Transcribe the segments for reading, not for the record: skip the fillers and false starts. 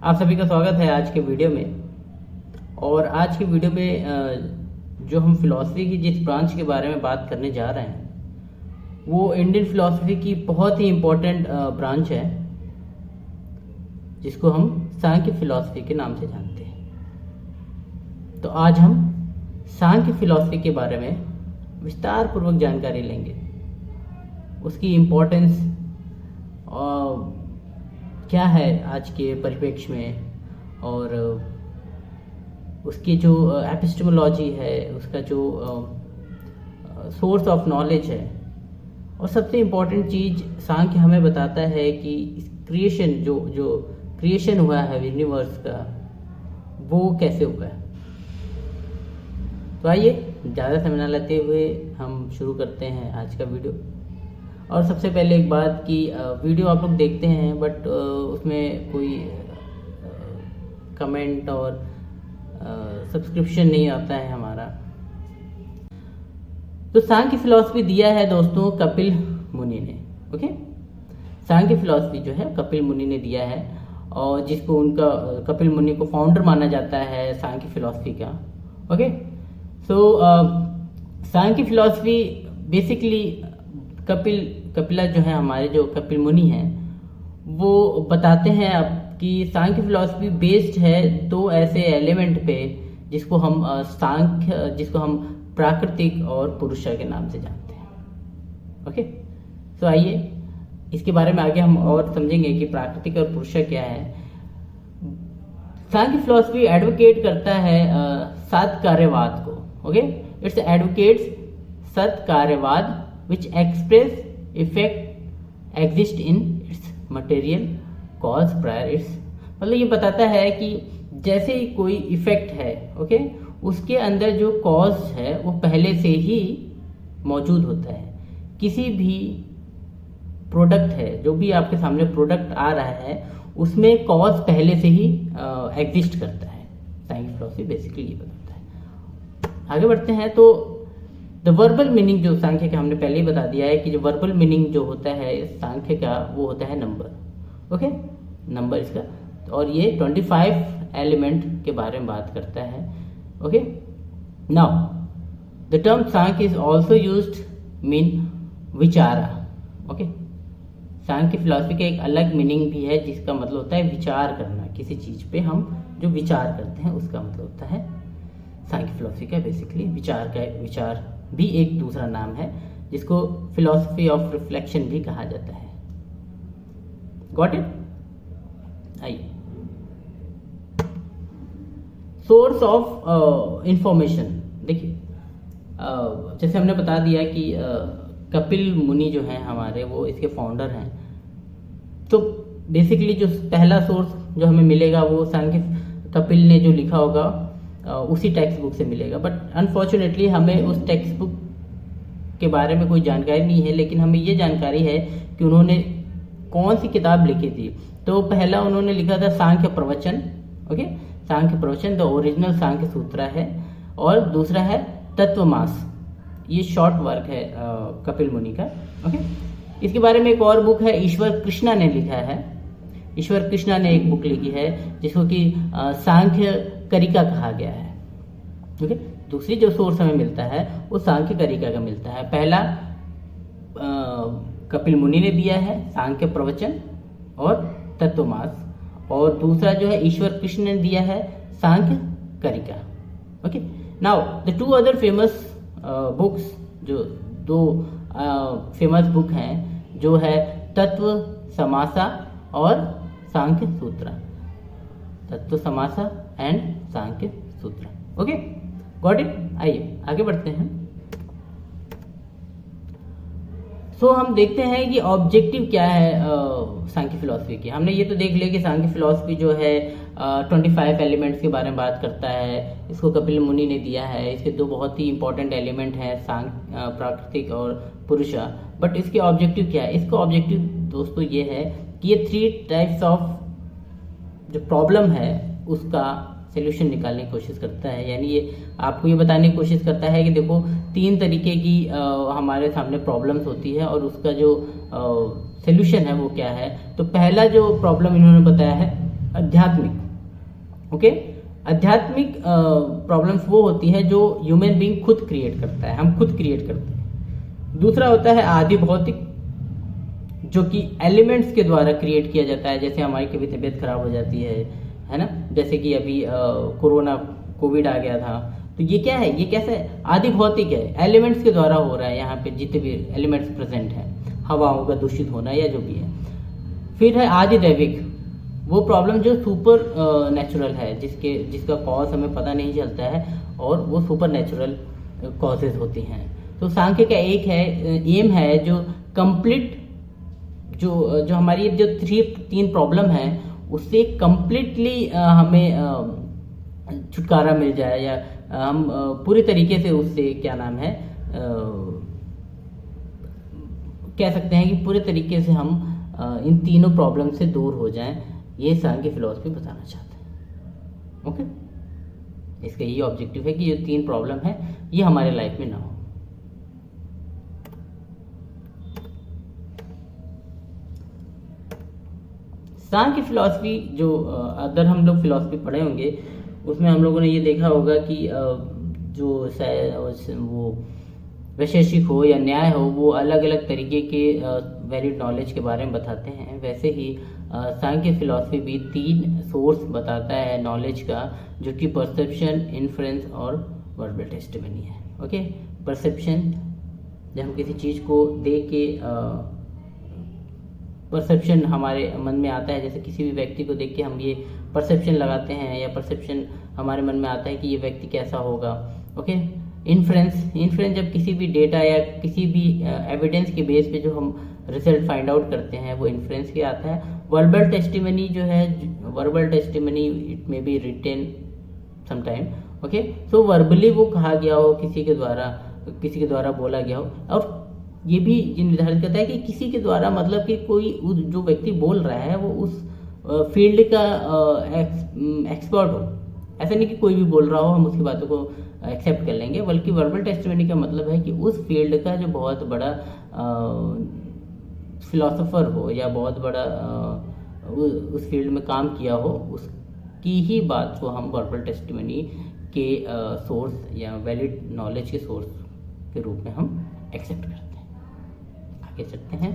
आप सभी का स्वागत है आज के वीडियो में। और आज के वीडियो में जो हम फिलॉसफी की जिस ब्रांच के बारे में बात करने जा रहे हैं वो इंडियन फिलॉसफी की बहुत ही इम्पोर्टेंट ब्रांच है, जिसको हम सांख्य फिलॉसफी के नाम से जानते हैं। तो आज हम सांख्य फिलॉसफी के बारे में विस्तार पूर्वक जानकारी लेंगे, उसकी इम्पोर्टेंस क्या है आज के परिप्रेक्ष्य में, और उसकी जो एपिस्टेमोलॉजी है, उसका जो सोर्स ऑफ नॉलेज है, और सबसे इम्पोर्टेंट चीज़ सांख्य हमें बताता है कि क्रिएशन जो क्रिएशन हुआ है यूनिवर्स का, वो कैसे हुआ है। तो आइए ज़्यादा समय न लेते हुए हम शुरू करते हैं आज का वीडियो। और सबसे पहले एक बात कि वीडियो आप लोग देखते हैं बट उसमें कोई कमेंट और सब्सक्रिप्शन नहीं आता है हमारा। तो सांख्य फिलॉसफी दिया है दोस्तों कपिल मुनि ने। ओके, सांख्य फिलॉसफी जो है कपिल मुनि ने दिया है, और जिसको उनका कपिल मुनि को फाउंडर माना जाता है सांख्य फिलॉसफी का। ओके, सो सांख्य फिलॉसफी बेसिकली कपिला जो है, हमारे जो कपिल मुनि हैं, वो बताते हैं अब कि सांख्य फिलॉसफी बेस्ड है दो ऐसे एलिमेंट पे जिसको हम जिसको हम प्राकृतिक और पुरुषा के नाम से जानते हैं। ओके, तो आइए इसके बारे में आगे हम और समझेंगे कि प्राकृतिक और पुरुषा क्या है। सांख्य फिलॉसफी एडवोकेट करता है सत कार्यवाद को। ओके, इट्स एडवोकेट्स सत कार्यवाद which express effect exist in its material cause prior its, मतलब ये बताता है कि जैसे ही कोई इफेक्ट है, ओके, उसके अंदर जो कॉज है वो पहले से ही मौजूद होता है। किसी भी प्रोडक्ट है, जो भी आपके सामने प्रोडक्ट आ रहा है, उसमें कॉज पहले से ही एग्जिस्ट करता है। सांख्य फिलॉसफी बेसिकली ये बताता है। आगे बढ़ते हैं तो द वर्बल मीनिंग जो सांख्य का हमने पहले ही बता दिया है कि जो वर्बल मीनिंग जो होता है सांख्य का वो होता है नंबर। ओके, नंबर इसका, और ये 25 एलिमेंट के बारे में बात करता है। Okay, now the term Sankhya is also used mean विचारा। ओके, सांख्य फिलॉसफी का एक अलग मीनिंग भी है जिसका मतलब होता है विचार करना। किसी चीज पे हम जो विचार करते हैं उसका मतलब होता है सांख्य फिलॉसफी का बेसिकली विचार भी एक दूसरा नाम है, जिसको फिलॉसफी ऑफ रिफ्लेक्शन भी कहा जाता है। Got it? आइए, सोर्स ऑफ इंफॉर्मेशन देखिए, जैसे हमने बता दिया कि कपिल मुनि जो हैं हमारे, वो इसके फाउंडर हैं। तो बेसिकली जो पहला सोर्स जो हमें मिलेगा वो सांख्य कपिल ने जो लिखा होगा उसी टेक्स्ट बुक से मिलेगा। बट अनफॉर्चुनेटली हमें उस टेक्स्ट बुक के बारे में कोई जानकारी नहीं है, लेकिन हमें ये जानकारी है कि उन्होंने कौन सी किताब लिखी थी। तो पहला उन्होंने लिखा था सांख्य प्रवचन। ओके, सांख्य प्रवचन द ओरिजिनल सांख्य सूत्र है, और दूसरा है तत्वमास, ये शॉर्ट वर्क है कपिल मुनि का। ओके, इसके बारे में एक और बुक है ईश्वर कृष्णा ने लिखा है। ईश्वर कृष्णा ने एक बुक लिखी है जिसको कि सांख्य करिका कहा गया है। ओके, दूसरी जो सोर्स हमें मिलता है वो सांख्य करिका का मिलता है। पहला कपिल मुनि ने दिया है सांख्य प्रवचन और तत्वमास, और दूसरा जो है ईश्वर कृष्ण ने दिया है Samkhya Karika. Okay, now the two other famous books, जो दो फेमस बुक हैं, जो है तत्व समासा और सांख्य सूत्र। तत्व समासा एंड सांख्य सूत्र। Okay, got it? आइए आगे बढ़ते हैं। सो हम देखते हैं कि ऑब्जेक्टिव क्या है सांख्य फिलॉसफी की। हमने ये तो देख लिया कि सांख्य फिलॉसफी जो है 25 एलिमेंट्स के बारे में बात करता है। इसको कपिल मुनि ने दिया है। इसके दो बहुत ही इंपॉर्टेंट एलिमेंट हैं, प्राकृतिक और पुरुषा। बट इसके ऑब्जेक्टिव क्या है? इसका ऑब्जेक्टिव दोस्तों ये है कि ये 3 टाइप्स ऑफ जो प्रॉब्लम है उसका सोल्यूशन निकालने की कोशिश करता है। यानी ये आपको ये बताने की कोशिश करता है कि देखो 3 तरीके की हमारे सामने प्रॉब्लम्स होती है और उसका जो सोल्यूशन है वो क्या है। तो पहला जो प्रॉब्लम इन्होंने बताया है आध्यात्मिक। ओके, आध्यात्मिक प्रॉब्लम्स वो होती है जो ह्यूमन बीइंग खुद क्रिएट करता है, हम खुद क्रिएट करते हैं। दूसरा होता है आदि भौतिक, जो कि एलिमेंट्स के द्वारा क्रिएट किया जाता है, जैसे हमारी कभी तबीयत खराब हो जाती है ना, जैसे कि अभी कोविड आ गया था, तो ये क्या है, ये कैसा है, आदि भौतिक है, एलिमेंट्स के द्वारा हो रहा है। यहाँ पे जितने भी एलिमेंट्स प्रेजेंट हैं, हवाओं का दूषित होना या जो भी है। फिर है आदि दैविक, वो प्रॉब्लम जो सुपर नेचुरल है, जिसका कॉज हमें पता नहीं चलता है, और वो सुपर नेचुरल कॉजेज होती हैं। तो सांख्य का एक है एम है जो कंप्लीट, जो हमारी जो तीन प्रॉब्लम है उससे कंप्लीटली हमें छुटकारा मिल जाए, या हम पूरी तरीके से उससे क्या नाम है कह सकते हैं कि पूरे तरीके से हम इन तीनों प्रॉब्लम से दूर हो जाएं, ये सांख्य फिलॉसफी बताना चाहते हैं। ओके, इसका यही ऑब्जेक्टिव है कि ये तीन प्रॉब्लम है ये हमारे लाइफ में ना हो। सांख्य फिलॉसफी जो अदर हम लोग फिलॉसफी पढ़े होंगे उसमें हम लोगों ने ये देखा होगा कि जो वो वैशेषिक हो या न्याय हो, वो अलग अलग तरीके के वैलिड नॉलेज के बारे में बताते हैं। वैसे ही सांख्य फिलॉसफी भी तीन सोर्स बताता है नॉलेज का, जो कि परसेप्शन, इन्फ्रेंस और वर्बल टेस्टिमनी है। ओके, परसेप्शन, जब हम किसी चीज़ को देख के परसेप्शन हमारे मन में आता है, जैसे किसी भी व्यक्ति को देख के हम ये परसेप्शन लगाते हैं, या परसेप्शन हमारे मन में आता है कि ये व्यक्ति कैसा होगा। ओके, इन्फ्रेंस जब किसी भी डेटा या किसी भी एविडेंस के बेस पे जो हम रिजल्ट फाइंड आउट करते हैं वो इन्फ्रेंस के आता है। वर्बल टेस्टिमनी जो है, verbal testimony it may be written sometime. Okay, so verbally वो कहा गया हो, किसी के द्वारा बोला गया हो, और ये भी निर्धारित करता है कि किसी के द्वारा, मतलब कि कोई जो व्यक्ति बोल रहा है वो उस फील्ड का एक्सपर्ट हो। ऐसा नहीं कि कोई भी बोल रहा हो हम उसकी बातों को एक्सेप्ट कर लेंगे, बल्कि वर्बल टेस्टिमनी का मतलब है कि उस फील्ड का जो बहुत बड़ा फिलोसोफर हो, या बहुत बड़ा उस फील्ड में काम किया हो, उसकी ही बात को हम वर्बल टेस्टिमनी के सोर्स या वैलिड नॉलेज के सोर्स के रूप में हम एक्सेप्ट करते हैं। आगे चलते हैं।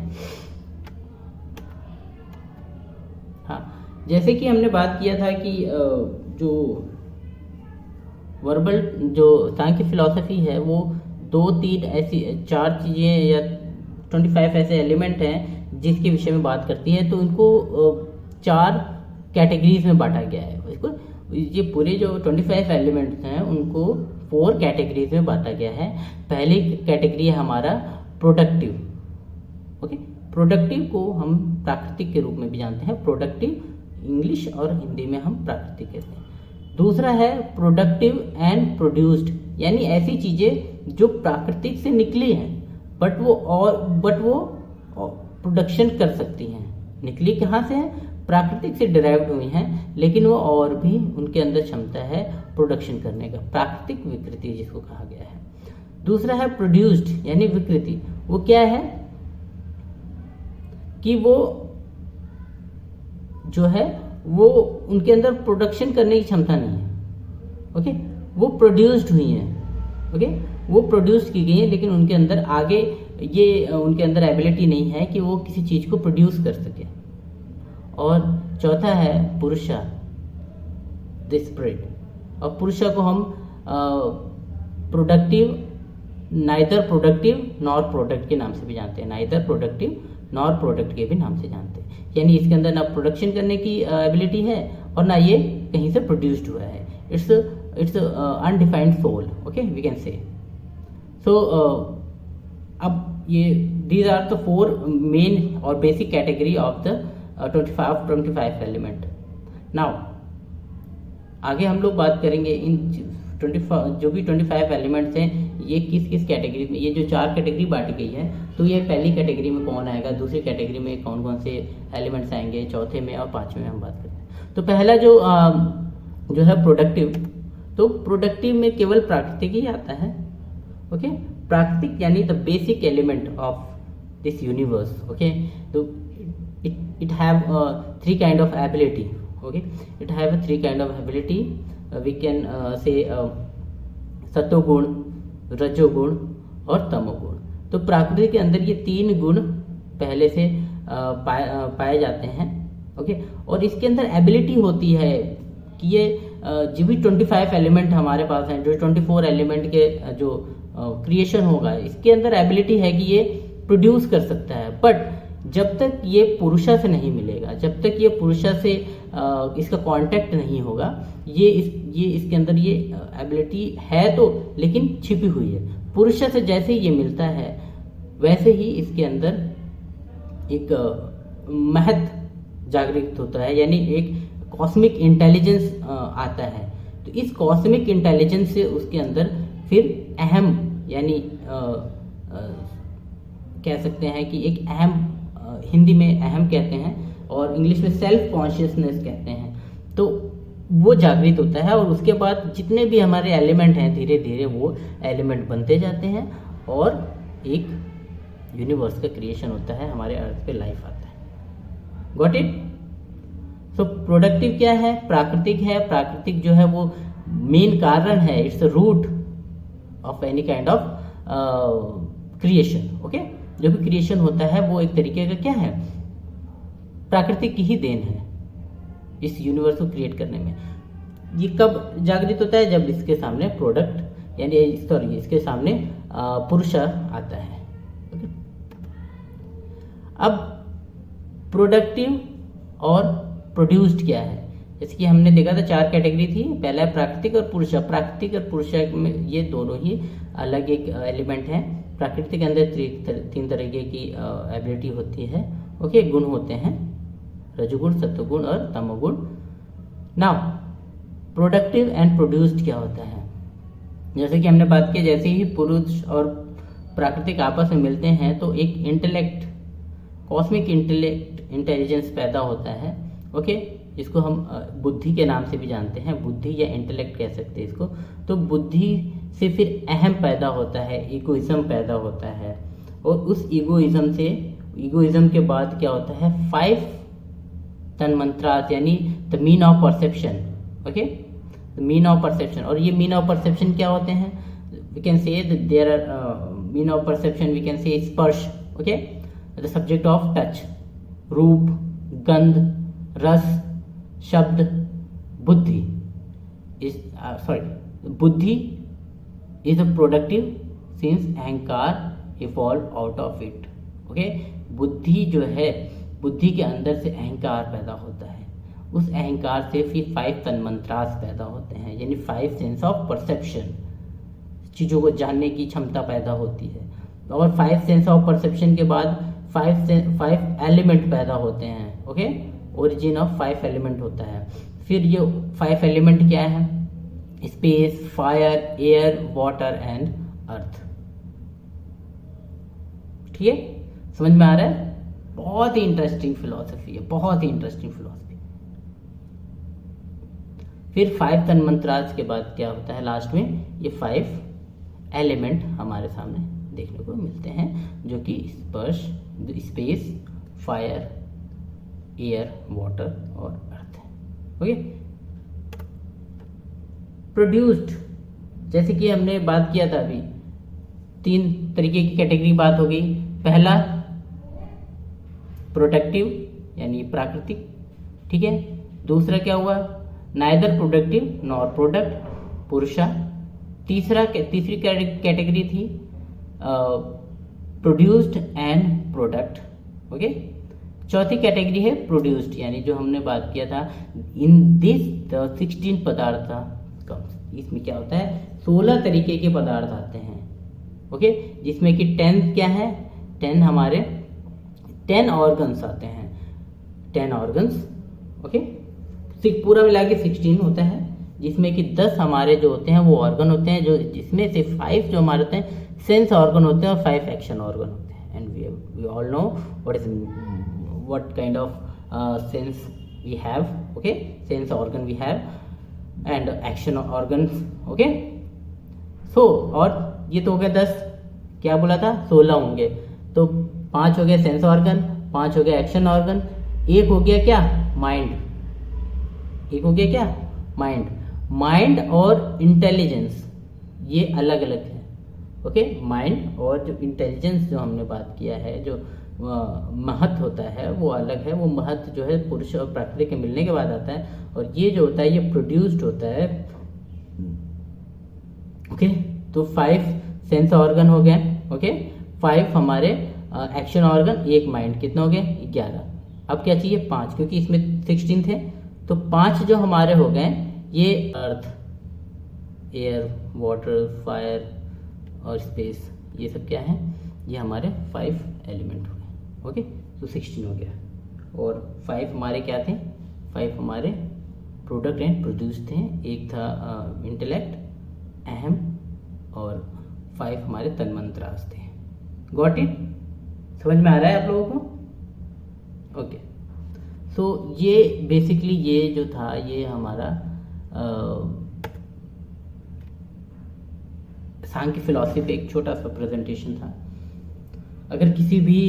हाँ, जैसे कि हमने बात किया था कि जो वर्बल जो सांख्य फिलॉसफी है वो 2-3 ऐसी 4 चीज़ें या 25 ऐसे एलिमेंट हैं जिसके विषय में बात करती है। तो उनको 4 कैटेगरीज में बांटा गया है। इसको ये पूरे जो 25 एलिमेंट्स हैं उनको 4 कैटेगरीज में बांटा गया है। पहली कैटेगरी है हमारा प्रोडक्टिव। ओके, प्रोडक्टिव को हम प्राकृतिक के रूप में भी जानते हैं। प्रोडक्टिव इंग्लिश और हिंदी में हम प्राकृतिक कहते हैं। दूसरा है प्रोडक्टिव एंड प्रोड्यूस्ड, यानी ऐसी चीजें जो प्राकृतिक से निकली हैं बट वो प्रोडक्शन कर सकती हैं। निकली कहाँ से है? प्राकृतिक से डिराइव्ड हुई हैं, लेकिन वो और भी उनके अंदर क्षमता है प्रोडक्शन करने का। प्राकृतिक विकृति जिसको कहा गया है। दूसरा है प्रोड्यूस्ड यानी विकृति। वो क्या है कि वो जो है वो उनके अंदर प्रोडक्शन करने की क्षमता नहीं है। ओके, वो प्रोड्यूस्ड हुई हैं। ओके, वो प्रोड्यूस की गई है, लेकिन उनके अंदर आगे ये उनके अंदर एबिलिटी नहीं है कि वो किसी चीज को प्रोड्यूस कर सके। और चौथा है पुरुषा, द स्पिरिट। और पुरुषा को हम productive, neither productive nor product के नाम से भी जानते हैं। नाइदर प्रोडक्टिव नॉर प्रोडक्ट के भी नाम से जानते हैं। यानी इसके अंदर ना प्रोडक्शन करने की एबिलिटी है और ना ये कहीं से प्रोड्यूस्ड हुआ है। It's undefined soul. Okay, we can say. So अब ये दीज आर द 4 मेन और basic category of the 25 element. Now आगे हम लोग बात करेंगे इन 25 जो भी 25 एलिमेंट्स हैं ये किस किस कैटेगरी में, ये जो 4 कैटेगरी बांटी गई है, तो ये पहली कैटेगरी में कौन आएगा, दूसरी कैटेगरी में कौन कौन से एलिमेंट्स आएंगे, चौथे में और 5वें में हम बात करते हैं। तो पहला जो है प्रोडक्टिव, तो प्रोडक्टिव में केवल प्राकृतिक ही आता है। ओके, प्राकृतिक यानी the basic element of this universe. Okay, तो it have 3 kind of ability. Okay, it have a 3 kind of ability. We can say सत्वगुण, रजोगुण और तमोगुण. तो प्रकृति के अंदर ये 3 गुण पहले से पाए जाते हैं. ओके, और इसके अंदर एबिलिटी होती है कि ये जो भी 25 एलिमेंट हमारे पास हैं, जो 24 एलिमेंट के जो क्रिएशन होगा, इसके अंदर एबिलिटी है कि ये प्रोड्यूस कर सकता है. बट जब तक ये पुरुषा से नहीं मिलेगा, जब तक ये पुरुषा से इसका कांटेक्ट नहीं होगा, ये इसके अंदर ये एबिलिटी है तो, लेकिन छिपी हुई है. पुरुषा से जैसे ही ये मिलता है वैसे ही इसके अंदर एक महत जागृत होता है, यानी एक कॉस्मिक इंटेलिजेंस आता है. तो इस कॉस्मिक इंटेलिजेंस से उसके अंदर फिर अहम, यानी कह सकते हैं कि एक अहम, हिंदी में अहम कहते हैं और इंग्लिश में सेल्फ कॉन्शियसनेस कहते हैं. तो वो जागृत होता है और उसके बाद जितने भी हमारे एलिमेंट हैं धीरे धीरे वो एलिमेंट बनते जाते हैं और एक यूनिवर्स का क्रिएशन होता है, हमारे अर्थ पे लाइफ आता है. Got it? सो प्रोडक्टिव क्या है? प्राकृतिक है. प्राकृतिक जो है वो मेन कारण है, it's root of any kind of creation. Okay, जो भी क्रिएशन होता है वो एक तरीके का क्या है, प्राकृतिक की ही देन है इस यूनिवर्स को क्रिएट करने में. ये कब जागृत होता है? जब इसके सामने प्रोडक्ट, यानी सॉरी, इसके सामने पुरुषा आता है. ओके, अब प्रोडक्टिव और प्रोड्यूस्ड क्या है? जैसे कि हमने देखा था 4 कैटेगरी थी. पहला है प्राकृतिक और पुरुषा. प्राकृतिक और पुरुषा में ये दोनों ही अलग एक एलिमेंट है. प्राकृतिक के अंदर 3 तरीके की एबिलिटी होती है. ओके, गुण होते हैं, रजोगुण, सत्वगुण और तमोगुण. नाउ प्रोडक्टिव एंड प्रोड्यूस्ड क्या होता है? जैसे कि हमने बात की, जैसे ही पुरुष और प्राकृतिक आपस में मिलते हैं तो एक इंटेलेक्ट, कॉस्मिक इंटेलिजेंस पैदा होता है. ओके, इसको हम बुद्धि के नाम से भी जानते हैं, बुद्धि या इंटेलेक्ट कह सकते हैं इसको. तो बुद्धि से फिर अहम पैदा होता है, ईगोइज्म पैदा होता है, और उस ईगोइज्म के बाद क्या होता है, 5 तन्मात्रास, यानी the mean of perception. Okay, the mean of perception. और ये मीन ऑफ परसेप्शन क्या होते हैं? We can say there are mean of perception, we can say स्पर्श. Okay, the subject of touch, रूप, गंध, रस, शब्द, बुद्धि. बुद्धि इज अ प्रोडक्टिव सिंस अहंकार evolve out of it. Okay, बुद्धि जो है, बुद्धि के अंदर से अहंकार पैदा होता है. उस अहंकार से फिर 5 तन्मात्रास पैदा होते हैं, यानी 5 सेंस ऑफ परसेप्शन, चीज़ों को जानने की क्षमता पैदा होती है. और 5 सेंस ऑफ परसेप्शन के बाद 5 एलिमेंट पैदा होते हैं. ओके, ओरिजिन ऑफ 5 एलिमेंट होता है. फिर ये 5 एलिमेंट क्या है? Space, fire, air, water and earth. ठीक है, समझ में आ रहा है? बहुत ही इंटरेस्टिंग फिलॉसफी है, बहुत ही इंटरेस्टिंग फिलॉसफी. फिर 5 तन्मात्रास के बाद क्या होता है? लास्ट में ये 5 एलिमेंट हमारे सामने देखने को मिलते हैं, जो कि स्पर्श, स्पेस, फायर, एयर, वाटर और अर्थ है. ओके, प्रोड्यूस्ड, जैसे कि हमने बात किया था अभी, 3 तरीके की कैटेगरी बात हो गई. पहला प्रोडक्टिव यानी प्राकृतिक. ठीक है, दूसरा क्या हुआ? नाइदर प्रोडक्टिव नॉर प्रोडक्ट, पुरुषा. तीसरी कैटेगरी थी प्रोड्यूस्ड एंड प्रोडक्ट. ओके, चौथी कैटेगरी है प्रोड्यूस्ड, यानी जो हमने बात किया था, इन दिस द 16 पदार्थ कम्स. इसमें क्या होता है? 16 तरीके के पदार्थ आते हैं. ओके, जिसमें कि 10 क्या है? 10 हमारे 10 ऑर्गन्स आते हैं, 10 ऑर्गन्स. ओके, पूरा मिला के 16 होता है, जिसमें कि 10 हमारे जो होते हैं वो ऑर्गन होते हैं, जो जिसमें से 5 जो हमारे होते हैं सेंस ऑर्गन होते हैं और 5 एक्शन ऑर्गन होते हैं. And we all know what kind of sense we have. Okay, sense organ we have and action organs. Okay, so और ये तो हो गया 10, क्या बोला था 16 होंगे. तो 5 हो गया सेंस ऑर्गन, 5 हो गया एक्शन ऑर्गन, 1 हो गया क्या माइंड. एक हो गया क्या, माइंड। माइंड और इंटेलिजेंस ये अलग अलग है। ओके, माइंड और जो इंटेलिजेंस जो हमने बात किया है, जो महत्व होता है वो अलग है। वो महत्व जो है पुरुष और प्रकृति के मिलने के बाद आता है, और ये जो होता है ये प्रोड्यूस्ड होता है। ओके, तो 5 सेंस ऑर्गन हो गए। ओके, 5 हमारे एक्शन ऑर्गन, 1 माइंड, कितना हो गए 11। अब क्या चाहिए 5, क्योंकि इसमें 16 थे, तो 5 जो हमारे हो गए ये अर्थ, एयर, वाटर, फायर और स्पेस, ये सब क्या है, ये हमारे 5 एलिमेंट हो गए। ओके, तो 16 हो गया। और 5 हमारे क्या थे, 5 हमारे प्रोडक्ट एंड प्रोड्यूस थे। एक था इंटेलेक्ट, अहम, और 5 हमारे तन्मंत्रास थे। Got it? समझ में आ रहा है आप लोगों को? ओके, सो ये बेसिकली ये जो था ये हमारा सांख्य फिलॉसफी पे एक छोटा सा प्रेजेंटेशन था। अगर किसी भी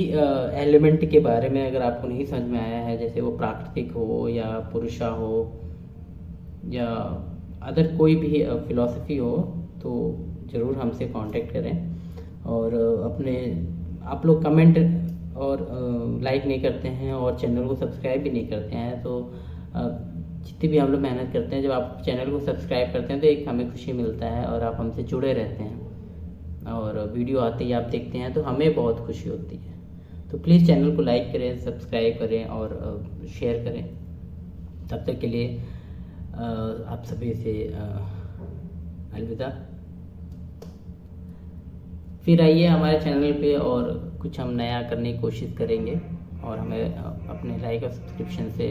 एलिमेंट के बारे में अगर आपको नहीं समझ में आया है, जैसे वो प्राकृतिक हो या पुरुषा हो या अदर कोई भी फिलॉसफी हो, तो ज़रूर हमसे कांटेक्ट करें। और अपने आप लोग कमेंट और लाइक नहीं करते हैं और चैनल को सब्सक्राइब भी नहीं करते हैं, तो जितनी भी हम लोग मेहनत करते हैं, जब आप चैनल को सब्सक्राइब करते हैं तो एक हमें खुशी मिलता है और आप हमसे जुड़े रहते हैं, और वीडियो आते ही आप देखते हैं तो हमें बहुत खुशी होती है। तो प्लीज़ चैनल को लाइक करें, सब्सक्राइब करें और शेयर करें। तब तक के लिए आप सभी से अलविदा। फिर आइए हमारे चैनल पे और कुछ हम नया करने की कोशिश करेंगे, और हमें अपने लाइक और सब्सक्रिप्शन से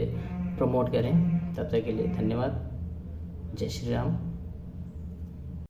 प्रमोट करें। तब तक के लिए धन्यवाद। जय श्री राम।